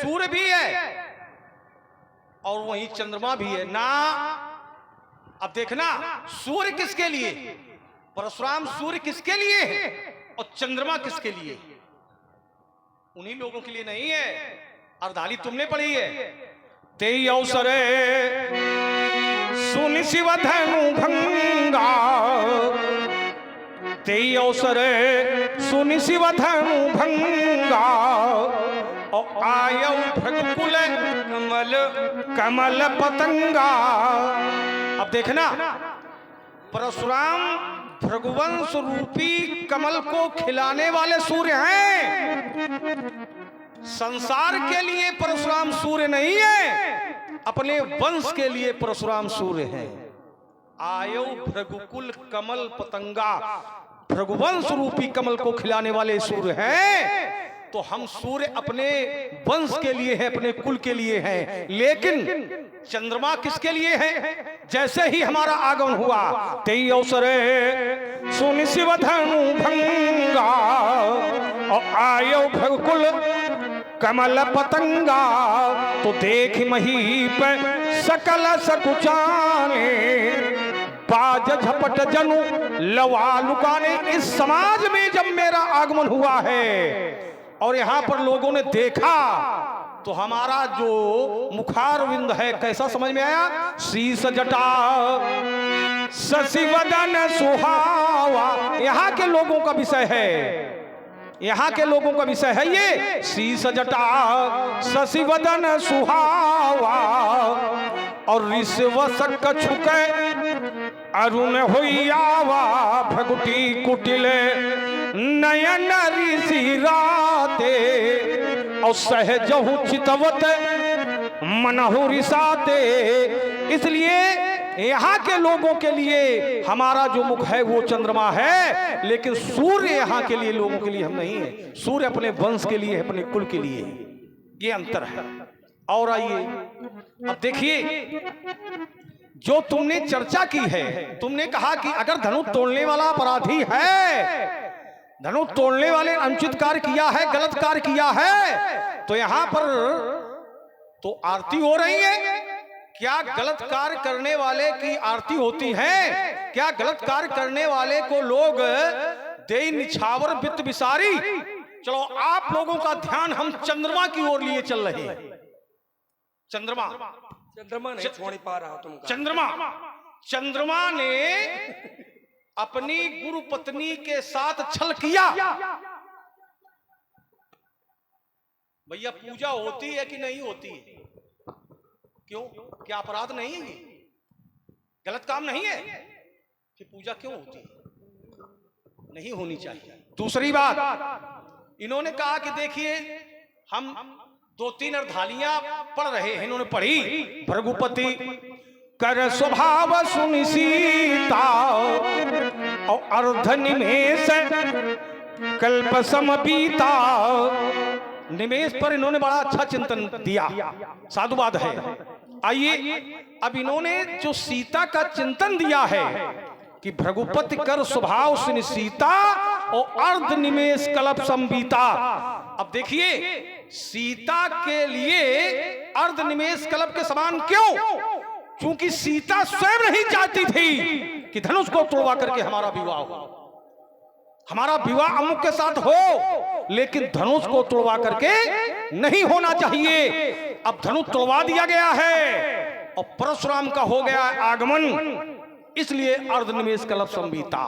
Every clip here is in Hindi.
सूर्य भी है और वहीं चंद्रमा भी है ना। अब देखना, सूर्य किसके लिए, परशुराम सूर्य किसके लिए है और चंद्रमा किसके लिए? उन्हीं लोगों के लिए नहीं है। अर्धाली तुमने पढ़ी है, तेई अवसरे सुनि शिव धनु भंगा, तेई अवसरे सुनि शिव धनु भंगा, और आयौ भृगुकुल कमल कमल पतंगा। अब देखना, परशुराम भृगुवंश रूपी कमल को खिलाने वाले सूर्य हैं। संसार के लिए परशुराम सूर्य नहीं है, अपने वंश के लिए परशुराम सूर्य है। आयो भृगुकुल कमल पतंगा, भृगुवंश रूपी कमल को खिलाने वाले सूर्य हैं। तो हम सूर्य अपने वंश के लिए है, अपने कुल के लिए है, लेकिन चंद्रमा किसके लिए है? जैसे ही हमारा आगमन हुआ, तेई अवसरे सुनि शिव धनु भंगा, और आयो भृगुकुल कमल पतंगा, तो देख महीप सकल सकुचाने, बाज झपट जनु लवा लुकाने। इस समाज में जब मेरा आगमन हुआ है और यहां पर लोगों ने देखा, तो हमारा जो मुखारविंद है कैसा समझ में आया? शीस जटा शशि वदन सुहावा, यहां के लोगों का विषय है, यहां के लोगों का विषय है ये। शीस जटा शशि वदन सुहावा, और ऋषवसक छुके अरुण होइयावा, भगुटी कुटिले नयन ऋषि राते, और सहजहु चितवत मनहु रिसाते। इसलिए यहाँ के लोगों के लिए हमारा जो मुख है वो चंद्रमा है, लेकिन सूर्य यहाँ के लिए, लोगों के लिए हम नहीं है। सूर्य अपने वंश के लिए है, अपने कुल के लिए, ये अंतर है। और आइए अब देखिए, जो तुमने चर्चा की है, तुमने कहा कि अगर धनुष तोड़ने वाला अपराधी है, धनुष तोड़ने वाले अनुचित कार्य किया है, गलत कार्य किया है, तो यहां पर तो आरती हो रही है। क्या गलत कार्य करने वाले की आरती होती है? क्या गलत कार्य करने वाले को लोग दे निछावर वित्त विसारी? चलो, आप लोगों का ध्यान हम चंद्रमा की ओर लिए चल रहे हैं। चंद्रमा नहीं छोड़ पा रहा तुम। चंद्रमा ने अपनी गुरु पत्नी के साथ छल किया। भैया, पूजा होती है कि नहीं होती है? क्यों? क्या अपराध नहीं है? गलत काम नहीं है कि पूजा क्यों होती है? नहीं होनी चाहिए। दूसरी बात, इन्होंने कहा कि देखिए, हम 2-3 अर्धालियां पढ़ रहे हैं, इन्होंने पढ़ी, भृगुपति कर स्वभाव सुनि सीता, और अर्ध निमेष कल्प सम बीता। निमेष पर इन्होंने बड़ा अच्छा चिंतन दिया, साधुवाद है। आइए, अब इन्होंने जो सीता का चिंतन दिया है कि भृगुपति कर स्वभाव सुनि सीता, और अर्ध निमेष कल्प सम बीता। अब देखिए, सीता के लिए अर्ध निमेष कल्प के समान क्यों? क्योंकि सीता स्वयं नहीं चाहती थी कि धनुष को तोड़वा करके हमारा विवाह हो, हमारा विवाह अमुक के साथ हो, लेकिन धनुष को तोड़वा करके नहीं होना चाहिए। अब धनुष तोड़वा दिया गया है और परशुराम का हो गया आगमन, इसलिए अर्धनिमेष कल्प संबीता।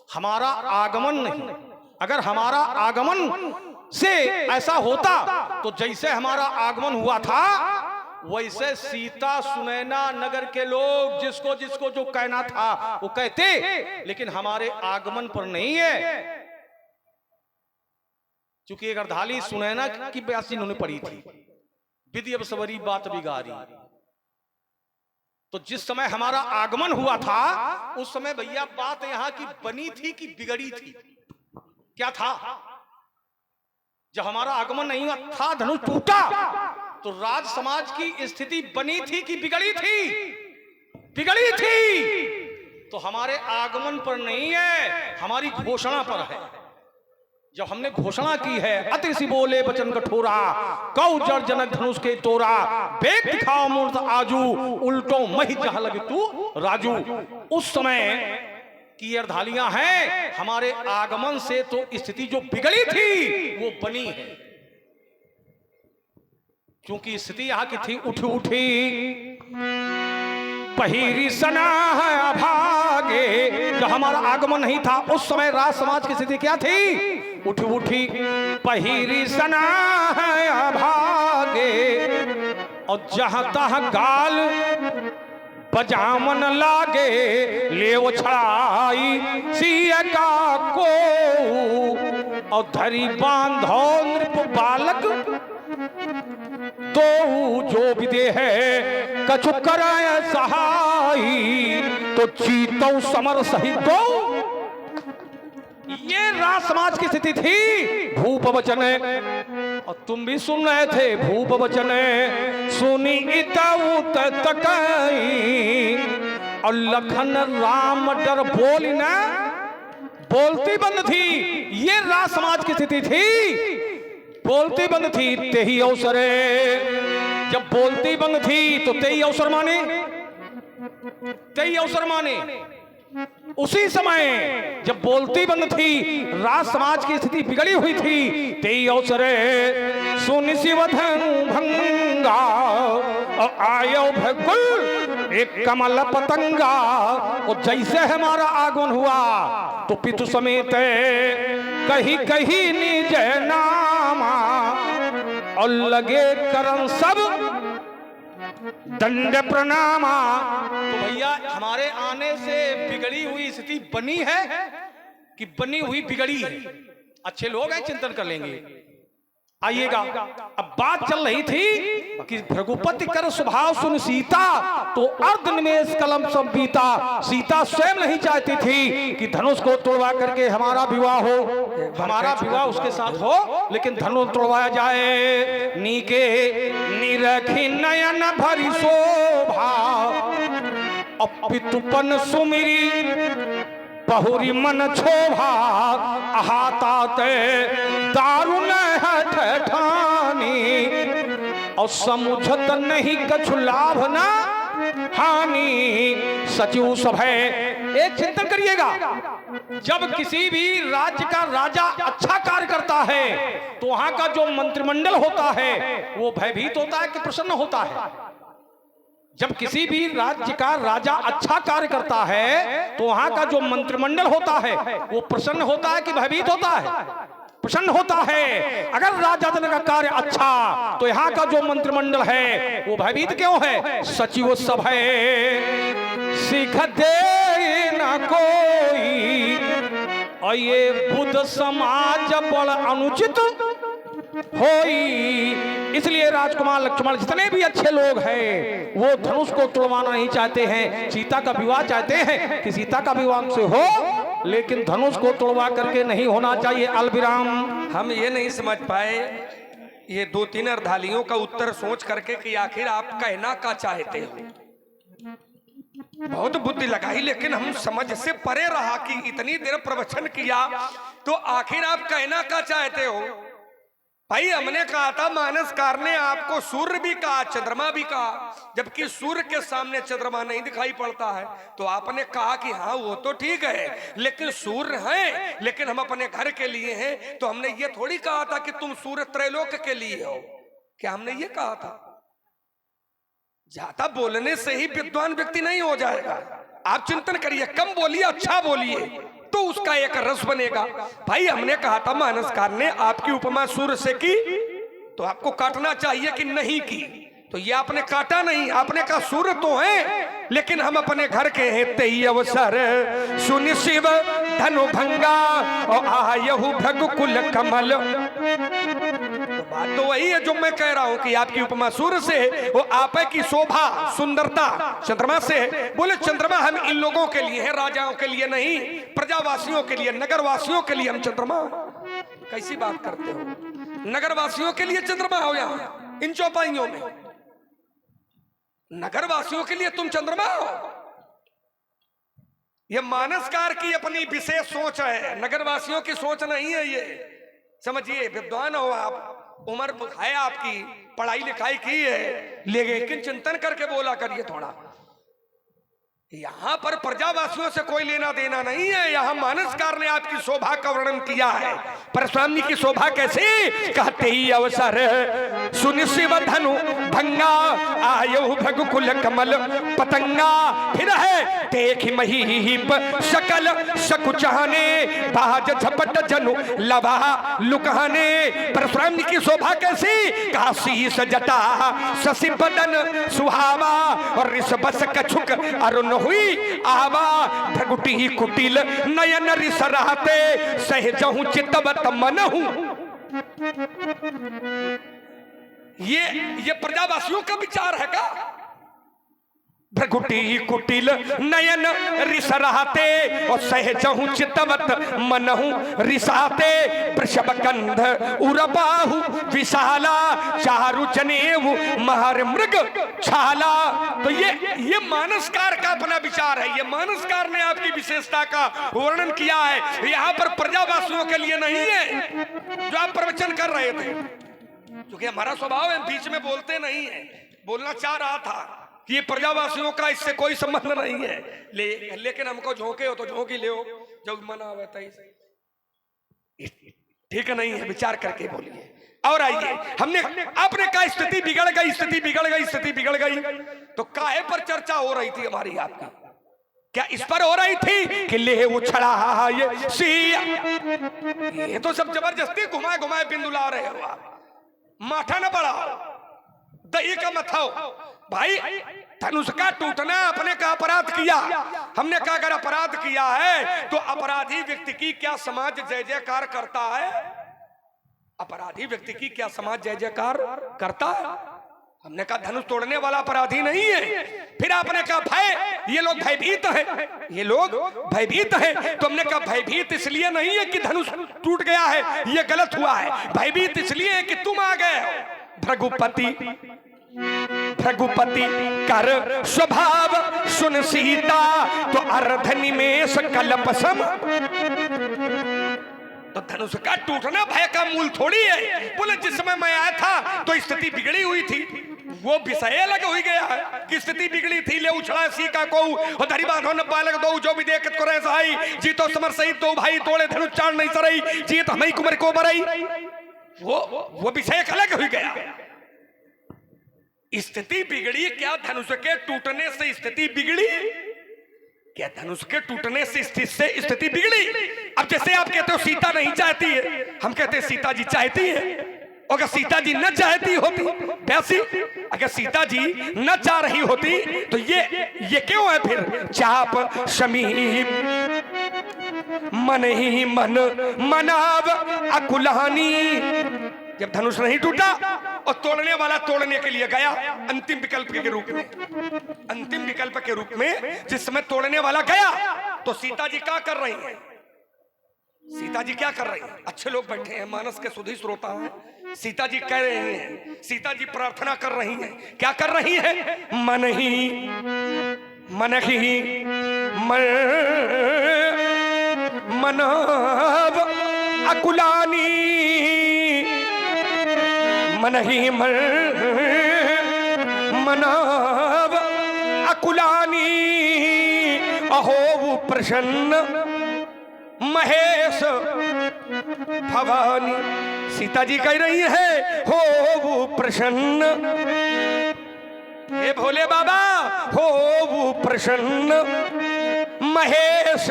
हमारा आगमन नहीं, अगर हमारा आगमन से ऐसा होता तो जैसे हमारा आगमन हुआ था वैसे सीता सुनैना नगर के लोग जिसको जिसको जो कहना था वो कहते, लेकिन हमारे आगमन पर नहीं है। चूंकि एक अर्धाली सुनैना की बयासी इन्होंने पढ़ी थी, विधि अब सवरी बात बिगारी। तो जिस समय हमारा आगमन हुआ था उस समय भैया बात यहां की बनी थी कि बिगड़ी थी? क्या था? जब हमारा आगमन नहीं हुआ था, धनुष टूटा, तो राज समाज की स्थिति बनी थी कि बिगड़ी थी? बिगड़ी थी। तो हमारे आगमन पर नहीं है, हमारी घोषणा पर है। जब हमने घोषणा की है अति सी बोले बचन कठोरा, कौ जड़ जनक धनुष के तोरा, बेग दिखाओ मूर्त आजू, उल्टो मही जहां लगे तू राजू। उस समय की अर्धालियां हैं, हमारे आगमन से तो स्थिति जो बिगड़ी थी वो बनी है, क्योंकि स्थिति यहां की थी उठी उठी पहिरी सना है अभागे। जब हमारा आगमन नहीं था उस समय राज समाज की स्थिति क्या थी? उठी उठी पहिरी सना है अभागे, और जहां तहां गाल बजामन लागे, ले वो छड़ाई सिया का को, और धरी बांधो नृप बालक तो जो विदे है कछु कराय सहाई, तो चीतौ समर सहित दो। ये राज समाज की स्थिति थी। भूप वचन, और तुम भी सुन रहे थे, भूप वचन सुनी इतउत तकई, और लखन राम डर बोली ना, बोलती बंद थी। ये राज समाज की स्थिति थी, बोलती बंद थी। तेही अवसर, जब बोलती बंद थी तो तेही अवसर माने, तेही अवसर माने। उसी समय जब बोलती बंद थी, राज समाज की स्थिति बिगड़ी हुई थी, तेही अवसर सुनि शिवधनु भंगा, और आयो भकुल एक कमल पतंगा। और जैसे हमारा आगमन हुआ तो पितु समेत कही कही निज नामा, और लगे करन सब दंड प्रणामा। तो भैया हमारे आने से बिगड़ी हुई स्थिति बनी है कि बनी हुई बिगड़ी है? अच्छे लोग हैं, चिंतन कर लेंगे। आइएगा, अब बात चल रही थी कि भृगुपति कर स्वभाव सुन सीता, तो अर्ध निमेष कलम सब बीता। सीता स्वयं नहीं चाहती थी कि धनुष को तोड़वा करके हमारा विवाह हो, हमारा विवाह उसके साथ हो, लेकिन धनुष तोड़वाया जाए। नीके निरखी नयन भरी शोभा, अपितुपन सुमिरी बहुरी मन छोभा, अहाताते दारुण है ठठानी, और समुझत नहीं कछु लाभ ना हानि। सचिव सभे, एक चिंतन करिएगा, जब किसी भी राज्य का राजा अच्छा कार्य करता है तो वहां का जो मंत्रिमंडल होता है वो भयभीत होता है कि प्रसन्न होता है? जब किसी भी राज्य का राजा अच्छा कार्य करता है तो वहां का जो मंत्रिमंडल होता है वो प्रसन्न होता है कि भयभीत होता है? प्रसन्न होता है। अगर राजा जनक का कार्य अच्छा तो यहाँ का जो मंत्रिमंडल है वो भयभीत क्यों है? सचिव सब है सीख दे न कोई, और ये बुद्ध समाज बड़ अनुचित होई। इसलिए राजकुमार लक्ष्मण जितने भी अच्छे लोग हैं वो धनुष को तोड़वाना नहीं चाहते हैं, सीता का विवाह चाहते हैं कि सीता का विवाह से हो, लेकिन धनुष को तोड़वा करके नहीं होना चाहिए। अलविराम। हम ये नहीं समझ पाए ये दो तीन अर्धालियों का उत्तर सोच करके कि आखिर आप कहना क्या चाहते हो। बहुत बुद्धि लगाई लेकिन हम समझ से परे रहा कि इतनी देर प्रवचन किया तो आखिर आप कहना क्या चाहते हो। भाई हमने कहा था मानसकार ने आपको सूर्य भी कहा, चंद्रमा भी कहा, जबकि सूर्य के सामने चंद्रमा नहीं दिखाई पड़ता है। तो आपने कहा कि हाँ वो तो ठीक है लेकिन सूर्य है, लेकिन हम अपने घर के लिए हैं। तो हमने ये थोड़ी कहा था कि तुम सूर्य त्रैलोक के लिए हो, क्या हमने ये कहा था? ज्यादा बोलने से ही विद्वान व्यक्ति नहीं हो जाएगा। आप चिंतन करिए, कम बोलिए, अच्छा बोलिए तो उसका एक रस बनेगा। भाई हमने कहा था मानसकार ने आपकी उपमा सूर्य से की तो आपको काटना चाहिए कि नहीं की, तो ये आपने काटा नहीं, आपने कहा सूर्य तो है लेकिन हम अपने घर के हैं। तेई अवसर सुनि शिव धनु भंगा और आयहु भृगुकुल कमल। तो बात तो वही है जो मैं कह रहा हूं कि आपकी उपमा सूर्य से, वो आप की शोभा सुंदरता चंद्रमा से। बोले चंद्रमा हम इन लोगों के लिए है, राजाओं के लिए नहीं, प्रजावासियों के लिए, नगरवासियों के लिए हम चंद्रमा। कैसी बात करते हो? नगरवासियों के लिए चंद्रमा हो यहाँ इन चौपाइयों में, नगरवासियों के लिए तुम चंद्रमा हो। ये मानसकार की अपनी विशेष सोच है, नगरवासियों की सोच नहीं है। ये समझिए, विद्वान हो आप, उम्र है आपकी, पढ़ाई लिखाई की है, लेकिन चिंतन करके बोला करिए थोड़ा। यहाँ पर प्रजावासियों से कोई लेना देना नहीं है। यहाँ मानसकार ने आपकी शोभा का वर्णन किया है। परशुराम जी की शोभा कैसी, कहते ही अवसर सुनि शिव धनु भंगा, आयु भगुकुल कमल पतंगा। फिर है देख महीप शकल सकुचाने, बाज झपट जनु लभा लुकाने। परशुराम जी की शोभा कैसी, काशी सजटा शशि बदन सुहावा, और ऋषभस कछुक अरुण हुई आवा। भ्रगुटी कुटिल नयन रिसराते, सहजहु चितवत मनहु। ये प्रजावासियों का विचार है का? भ्रगुटी कुटिल नयन रिसराते, और सहजहु चितवत मनहु रिसाते। वृषभ कंध उरबाहु विशाला, चारु जनेऊ महर मृग छाला। तो ये मानसकार का अपना विचार है। ये मानसकार ने आपकी विशेषता का वर्णन किया है। यहाँ पर प्रजावासियों के लिए नहीं है जो आप प्रवचन कर रहे थे, क्योंकि हमारा स्वभाव है बीच में बोलते नहीं है। बोलना चाह रहा था कि ये प्रजावासियों का इससे कोई संबंध नहीं है, लेकिन हमको झोंके हो तो झोंकी ले, जब मना होता है ठीक नहीं है, विचार करके बोलिए। और आइए, हमने आपने कहा स्थिति बिगड़ गई, स्थिति बिगड़ गई, स्थिति बिगड़ गई, तो काहे पर चर्चा हो रही थी हमारी आपकी? क्या इस पर हो रही थी कि ले उछड़ा ये सिया? ये तो सब जबरदस्ती घुमाए घुमाए बिंदुला रहे हो आप। माथा न बढ़ाओ, दही का मत हो भाई। धनुष का टूटना अपने का अपराध किया। हमने कहा अगर अपराध किया है तो अपराधी व्यक्ति की क्या समाज जय जयकार करता है? अपराधी व्यक्ति की क्या समाज जय जयकार करता है? हमने कहा धनुष तोड़ने वाला अपराधी नहीं है। फिर आपने कहा भय, ये लोग भयभीत हैं, ये लोग भयभीत हैं। तो हमने कहा भयभीत इसलिए नहीं है कि धनुष टूट गया है, ये गलत हुआ है। भयभीत इसलिए है कि तुम आ गए हो। भृगुपति भृगुपति कर स्वभाव सुन सीता, तो अर्ध निमेष कल्प सम। तो धनुष का टूटना भय का मूल थोड़ी है। बोले जिस समय मैं आया था तो स्थिति बिगड़ी हुई थी, वो विषय अलग हो गया है कि स्थिति बिगड़ी थी। ले उछड़ा सीका को और धरी बांधो न बालक दो, जो भी देखत को रह सहाई। जीतो समर सही तो भाई, तोड़े धनुष चाण नहीं सरई, जीत हमें कुमर को बरई। वो विषय अलग हो गया। स्थिति बिगड़ी क्या? धनुष के टूटने से स्थिति बिगड़ी क्या? धनुष के टूटने से स्थिति बिगड़ी। अब जैसे आप कहते हो सीता नहीं चाहती है, हम कहते हैं सीता जी चाहती है। अगर सीता जी न चाहती होती वैसी, अगर सीता जी न चाह रही होती तो ये क्यों है फिर? चाप समीप मन ही मन मनाव अकुलानी। जब धनुष नहीं टूटा और तोड़ने वाला तोड़ने के लिए गया, अंतिम विकल्प के रूप में, अंतिम विकल्प के रूप में जिस समय तोड़ने वाला गया, तो सीता जी क्या कर रही हैं? सीता जी क्या कर रही हैं? अच्छे लोग बैठे हैं, मानस के सुधी श्रोता हैं। सीता जी कह रही हैं, सीता जी प्रार्थना कर रही हैं। क्या कर रही हैं? मन ही मनाव अकुलानी, मन ही मनाव अकुलानी। अहो प्रसन्न महेश भवानी। सीता जी कह रही है हो वो प्रसन्न, हे भोले बाबा हो वो प्रसन्न। महेश,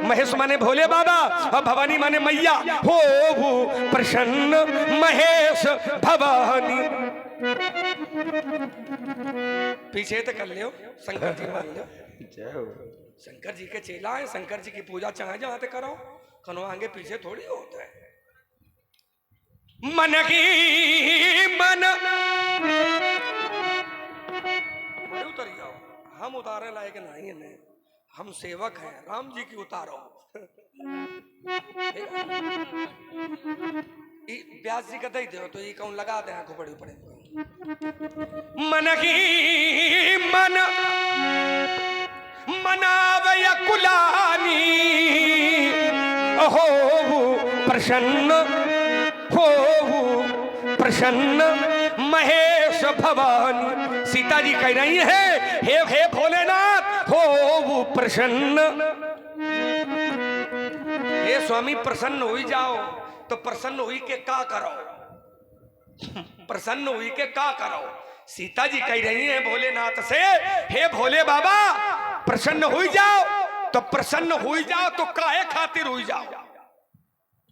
महेश माने भोले बाबा और भवानी माने मैया। हो वो प्रसन्न महेश भवानी। पीछे तो कर लियो, शंकर जी मान लो। जय हो। शंकर जी के चेला है, शंकर जी की पूजा चाहे जहां तक करो, कनो आगे पीछे थोड़ी होता है। मन की मन उतर जाओ, हम उतारे लायक नहीं है, हम सेवक हैं, राम जी की उतारो। व्यास जी का दे दो तो ये कौन लगा दे खोपड़ी पड़े। मन की मन मनावय कुलानी, अहो प्रसन्न प्रसन्न महेश भवानी। सीता जी कह रही है हे भोलेनाथ हो वो प्रसन्न, हे स्वामी प्रसन्न हो जाओ। तो प्रसन्न हुई के का करो, प्रसन्न हुई के का करो। सीता जी कह रही है भोलेनाथ से, हे भोले बाबा प्रसन्न हो जाओ। तो प्रसन्न हो जाओ तो काहे खातिर हो जाओ,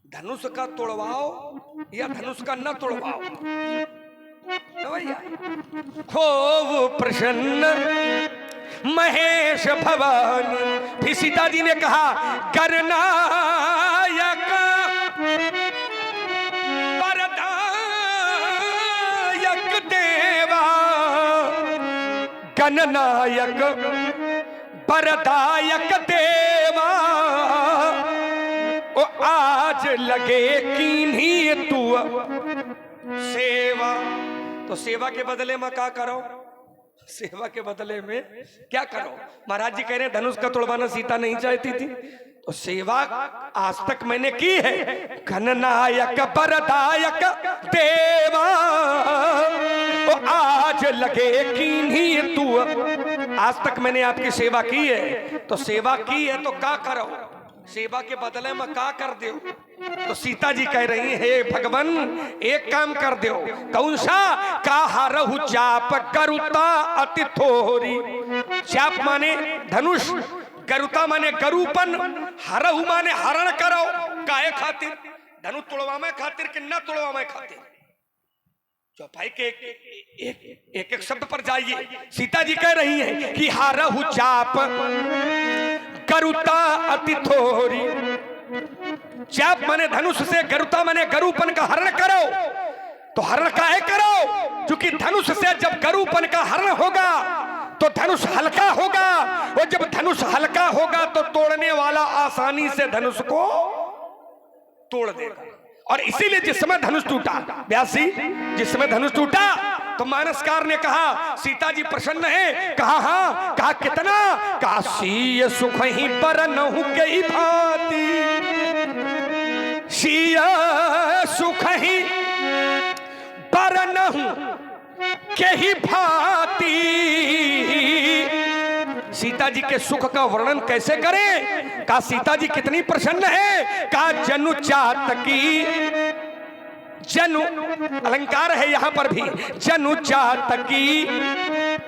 धनुष का तोड़वाओ या धनुष का न तोड़वाओ। हो प्रसन्न महेश भवानी। फिर सीता जी ने कहा गणनायक वरदायक देवा, गणनायक वरदायक देवा, ओ आज लगे कीन्ही तू सेवा। तो सेवा के बदले में क्या करो, सेवा के बदले में क्या करो। महाराज जी कह रहे हैं धनुष का तोड़वाना सीता नहीं चाहती थी, तो सेवा आज तक मैंने की है। गणनायक वरदायक देवा, ओ आज लगे कीन्ही तू, आज तक मैंने आपकी सेवा की है। तो सेवा की है तो क्या करो, सेवा के बदले में क्या कर दो। तो सीता जी कह रही है भगवान एक काम कर दो। कौन सा? का हरहु चाप गरुता अति थोरी। चाप माने धनुष, गरुता माने गरुपन, हरहु माने हरण करो। काहे खातिर? धनुष तोड़वा में खातिर कि न तोड़वा में खातिर। चौपाई के एक एक शब्द पर जाइए। सीता जी कह रही है कि हरहु चाप गरुता अति थोरी। चाप माने धनुष से, गरुता माने गरुपन का हरण करो। तो हरण काहे करो? क्योंकि धनुष से जब गरुपन का हरण होगा तो धनुष हल्का होगा, और जब धनुष हल्का होगा तो तोड़ने वाला आसानी से धनुष को तोड़ देगा। और इसीलिए जिस समय धनुष टूटा, व्यासी जिस समय धनुष टूटा तो मानसकार ने कहा सीता जी प्रसन्न है। कहा हाँ, कहा कितना? कहा सीय सुख ही पर नहु के ही भांति, सीय सुख ही पर नहु के ही भांति। सीता जी के सुख का वर्णन कैसे करें? कहा सीता जी कितनी प्रसन्न है। कहा जनु चातकी, जनु अलंकार है यहां पर भी, जनु चातकी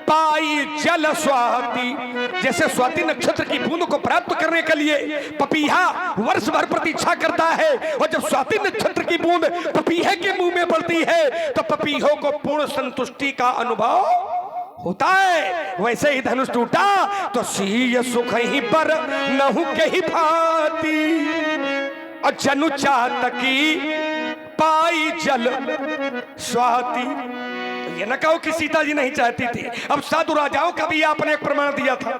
पाई जल स्वाति। जैसे स्वाति नक्षत्र की बूंद को प्राप्त करने के लिए पपीहा वर्ष भर प्रतीक्षा करता है, और जब स्वाति नक्षत्र की बूंद पपीहे के मुंह में पड़ती है तो पपीहों को पूर्ण संतुष्टि का अनुभव होता है। वैसे ही धनुष टूटा तो सीय सुख ही पर नहु के ही भांति, और जनु चातकी पाई जल स्वाति। तो ये न कहो कि सीता जी नहीं चाहती थी। अब साधु राजाओं का भी आपने एक प्रमाण दिया था।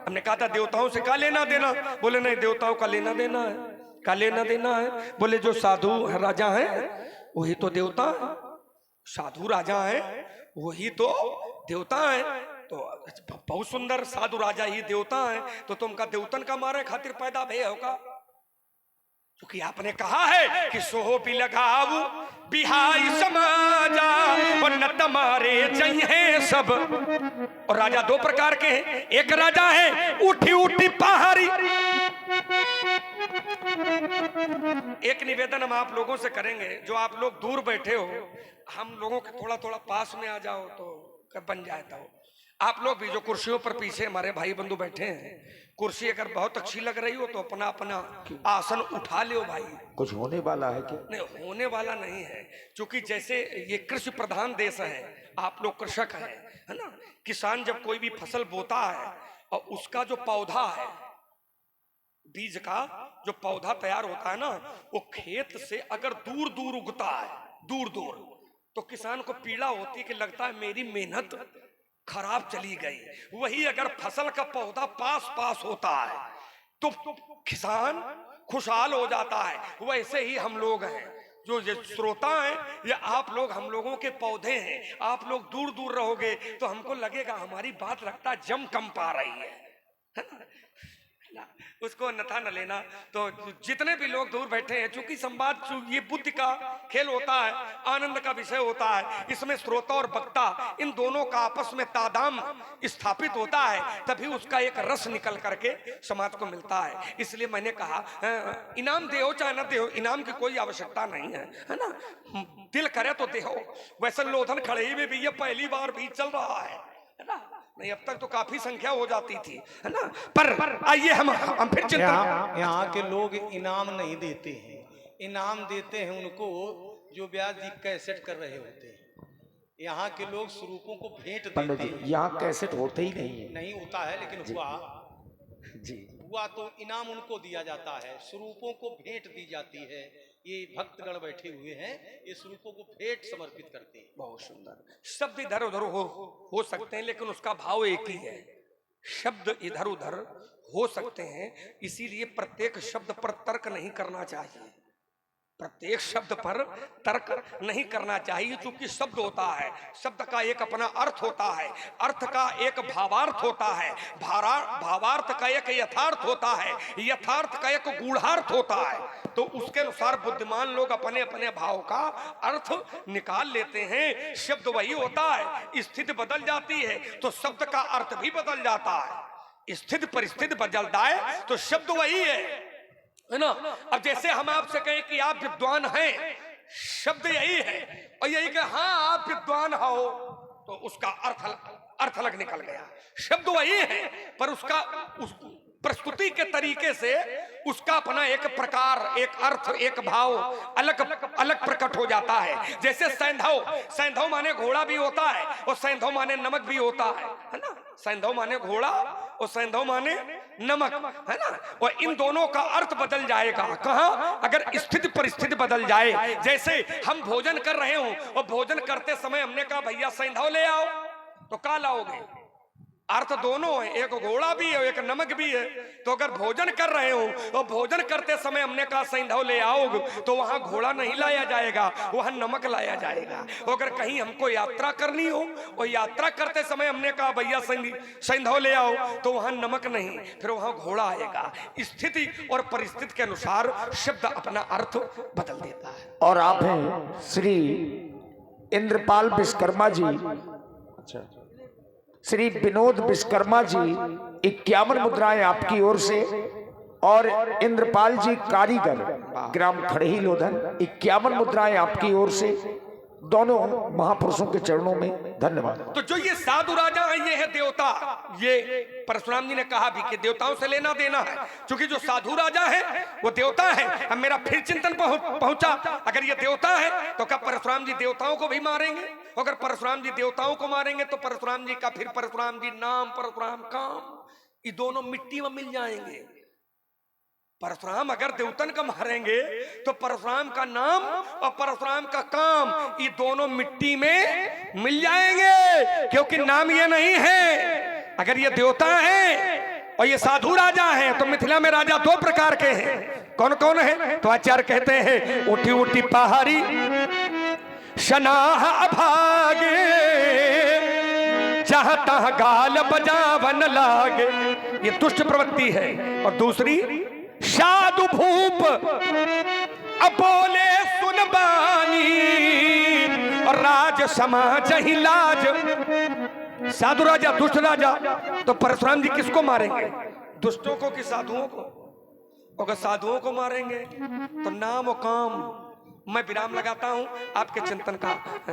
हमने कहा था देवताओं से क्या लेना देना, बोले नहीं देवताओं का लेना देना है। क्या लेना देना है? बोले जो साधु राजा हैं वही तो देवता है, साधु राजा हैं वही तो देवता है। तो बहुत सुंदर साधु राजा ही देवता है, तो तुमका देवतन का मारे खातिर पैदा भय होगा। क्योंकि आपने कहा है कि सोहो भी लगाऊ बिहाई समाजा, और न तमारे चाहिए सब। और राजा दो प्रकार के हैं। एक राजा है उठी उठी पहाड़ी। एक निवेदन हम आप लोगों से करेंगे, जो आप लोग दूर बैठे हो, हम लोगों के थोड़ा थोड़ा पास में आ जाओ तो बन जाता हो। आप लोग भी जो कुर्सियों पर पीछे हमारे भाई बंधु बैठे हैं, कुर्सी अगर बहुत अच्छी लग रही हो तो अपना अपना आसन उठा लो भाई। कुछ होने वाला है क्या? नहीं होने वाला नहीं है, क्योंकि जैसे ये कृषि प्रधान देश है, आप लोग कृषक हैं, है ना। किसान जब कोई भी फसल बोता है और उसका जो पौधा है, बीज का जो पौधा तैयार होता है ना, वो खेत से अगर दूर दूर उगता है, दूर दूर, तो किसान को पीड़ा होती है कि लगता है मेरी मेहनत खराब चली गई। वही अगर फसल का पौधा पास पास होता है तो किसान खुशहाल हो जाता है। वैसे ही हम लोग हैं, जो ये श्रोता हैं, ये आप लोग हम लोगों के पौधे हैं। आप लोग दूर दूर रहोगे तो हमको लगेगा हमारी बात लगता है जम कम पा रही है ना? उसको अन्यथा न लेना। तो जितने भी लोग दूर बैठे हैं, चूंकि संवाद ये बुद्धि का खेल होता है, आनंद का विषय होता है, इसमें श्रोता और वक्ता इन दोनों का आपस में तादाम स्थापित होता है, तभी उसका एक रस निकल करके समाज को मिलता है। इसलिए मैंने कहा इनाम देहो चाहे न देहो, इनाम की कोई आवश्यकता नहीं है ना, दिल करे तो देहो। वैसे लोधन खड़े में भी ये पहली बार भी चल रहा है ना, नहीं अब तक तो काफी संख्या हो जाती थी, है ना। पर आइए हम फिर चिंतन। यहाँ के लोग इनाम नहीं देते हैं, इनाम देते हैं उनको जो ब्याज जी कैसेट कर रहे होते हैं। यहाँ के लोग स्वरूपों को भेंट देते हैं। यहाँ कैसेट होते ही नहीं है। नहीं होता है, लेकिन हुआ तो इनाम उनको दिया जाता है, स्वरूपों को भेंट दी जाती है। ये भक्तगण बैठे हुए हैं, ये स्वरूपों को भेंट समर्पित करते हैं। बहुत सुंदर। शब्द इधर उधर हो सकते हैं, लेकिन उसका भाव एक ही है। शब्द इधर उधर हो सकते हैं, इसीलिए प्रत्येक शब्द पर तर्क नहीं करना चाहिए, प्रत्येक शब्द पर तर्क नहीं करना चाहिए, क्योंकि शब्द होता है, शब्द का एक अपना अर्थ होता है, अर्थ का एक भावार्थ होता है, भावार्थ का एक यथार्थ होता है, यथार्थ का एक गूढ़ार्थ होता है। तो उसके अनुसार बुद्धिमान लोग अपने अपने भाव का अर्थ निकाल लेते हैं। शब्द वही होता है, स्थिति बदल जाती है तो शब्द का अर्थ भी बदल जाता है। स्थिति परिस्थिति बदल जाए तो शब्द वही है ना। अब जैसे हम आपसे कहें कि आप विद्वान हैं, शब्द यही है, और यही कि हाँ आप विद्वान हो, तो उसका अर्थ अलग निकल गया। शब्द वही है, पर उसका प्रस्तुति के तरीके से उसका अपना एक प्रकार, एक अर्थ, एक भाव अलग अलग प्रकट हो जाता है। जैसे सैंधव माने घोड़ा भी होता है, और सैंधव माने नमक भी होता है ना। सैंधव माने घोड़ा और सैंधव माने नमक, है ना। और इन दोनों का अर्थ बदल जाएगा कहाँ, अगर स्थिति परिस्थिति बदल जाए। जैसे हम भोजन कर रहे हो और भोजन करते समय हमने कहा भैया सैंधव ले आओ, तो क्या लाओगे? अर्थ दोनों है, एक घोड़ा भी है एक नमक भी है। तो अगर भोजन कर रहे हो और भोजन करते समय हमने कहा सैंधव ले आओगे, तो वहां घोड़ा नहीं लाया जाएगा, वहां नमक लाया जाएगा। अगर कहीं हमको यात्रा करनी हो और यात्रा करते समय हमने कहा भैया सैंधव ले आओ, तो वहां नमक नहीं, फिर वहां घोड़ा आएगा। स्थिति और परिस्थिति के अनुसार शब्द अपना अर्थ बदल देता है। और आप हैं श्री इंद्रपाल विश्वकर्मा जी, अच्छा श्री विनोद विश्वकर्मा जी, 51 मुद्राएं आपकी ओर से, और इंद्रपाल जी कारीगर ग्राम खड़ही लोधन, 51 मुद्राएं आपकी ओर से। दोनों महापुरुषों के चरणों में धन्यवाद। तो जो ये साधु राजा है, ये है देवता। ये परशुराम जी ने कहा भी कि देवताओं से लेना देना है, क्योंकि जो साधु राजा है वो देवता है। अब मेरा फिर चिंतन पहुंचा, अगर ये देवता है तो क्या परशुराम जी देवताओं को भी मारेंगे? अगर परशुराम जी देवताओं को मारेंगे तो परशुराम जी का फिर परशुराम जी नाम, परशुराम काम, ये दोनों मिट्टी में मिल जाएंगे। परशुराम अगर देवतन का मारेंगे तो परशुराम का नाम और परशुराम का काम, ये दोनों मिट्टी में मिल जाएंगे, क्योंकि नाम ये नहीं है। अगर ये देवता है और ये साधु राजा है, तो मिथिला में राजा दो प्रकार के हैं। कौन कौन है? तो आचार्य कहते हैं उठी उठी पहाड़ी शनाह अभागे, जहां तहां गाल बजावन लागे, ये दुष्ट प्रवृत्ति है। और दूसरी साधु भूप अपोले सुनबानी, और राज समाज ही लाज। साधु राजा दुष्ट राजा, तो परशुराम जी किसको मारेंगे? दुष्टों को कि साधुओं को? अगर साधुओं को मारेंगे तो नाम और काम। मैं विराम लगाता हूं आपके चिंतन का।